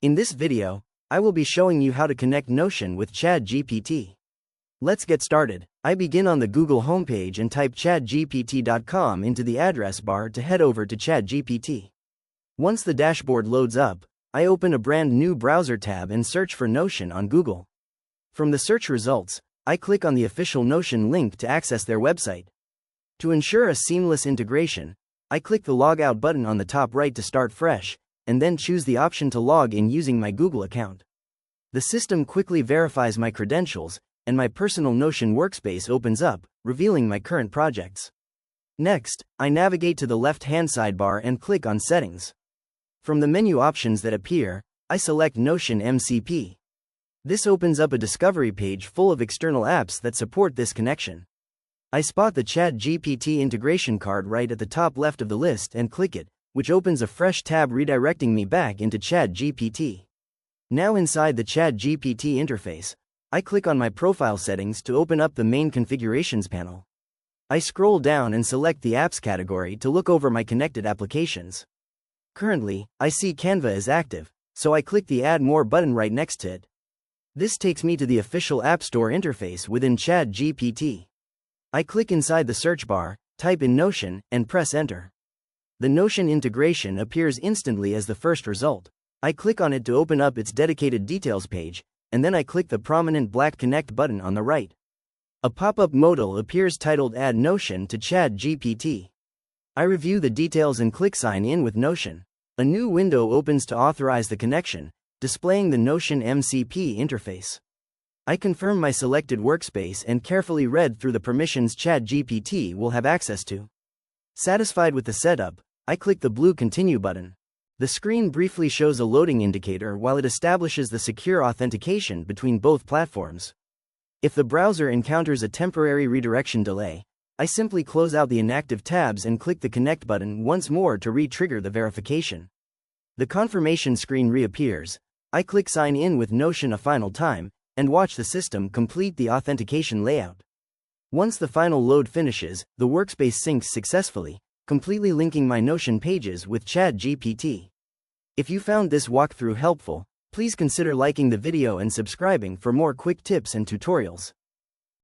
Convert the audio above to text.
In this video, I will be showing you how to connect Notion with Chatgpt. Let's get started. I begin on the Google homepage and type chatgpt.com into the address bar to head over to Chatgpt. Once the dashboard loads up, I open a brand new browser tab and search for Notion on Google. From the search results, I click on the official Notion link to access their website. To ensure a seamless integration, I click the Logout button on the top right to start fresh, and then choose the option to log in using my Google account. The system quickly verifies my credentials, and my personal Notion workspace opens up, revealing my current projects. Next, I navigate to the left-hand sidebar and click on Settings. From the menu options that appear, I select Notion MCP. This opens up a discovery page full of external apps that support this connection. I spot the Chatgpt integration card right at the top left of the list and click it, which opens a fresh tab redirecting me back into Chatgpt. Now inside the Chatgpt interface, I click on my profile settings to open up the main configurations panel. I scroll down and select the apps category to look over my connected applications. Currently, I see Canva is active, so I click the Add More button right next to it. This takes me to the official App Store interface within Chatgpt. I click inside the search bar, type in Notion, and press Enter. The Notion integration appears instantly as the first result. I click on it to open up its dedicated details page, and then I click the prominent black Connect button on the right. A pop-up modal appears titled Add Notion to Chatgpt. I review the details and click Sign in with Notion. A new window opens to authorize the connection, displaying the Notion MCP interface. I confirm my selected workspace and carefully read through the permissions Chatgpt will have access to. Satisfied with the setup, I click the blue Continue button. The screen briefly shows a loading indicator while it establishes the secure authentication between both platforms. If the browser encounters a temporary redirection delay, I simply close out the inactive tabs and click the Connect button once more to re-trigger the verification. The confirmation screen reappears. I click Sign in with Notion a final time, and watch the system complete the authentication layout. Once the final load finishes, the workspace syncs successfully, completely linking my Notion pages with Chatgpt. If you found this walkthrough helpful, please consider liking the video and subscribing for more quick tips and tutorials.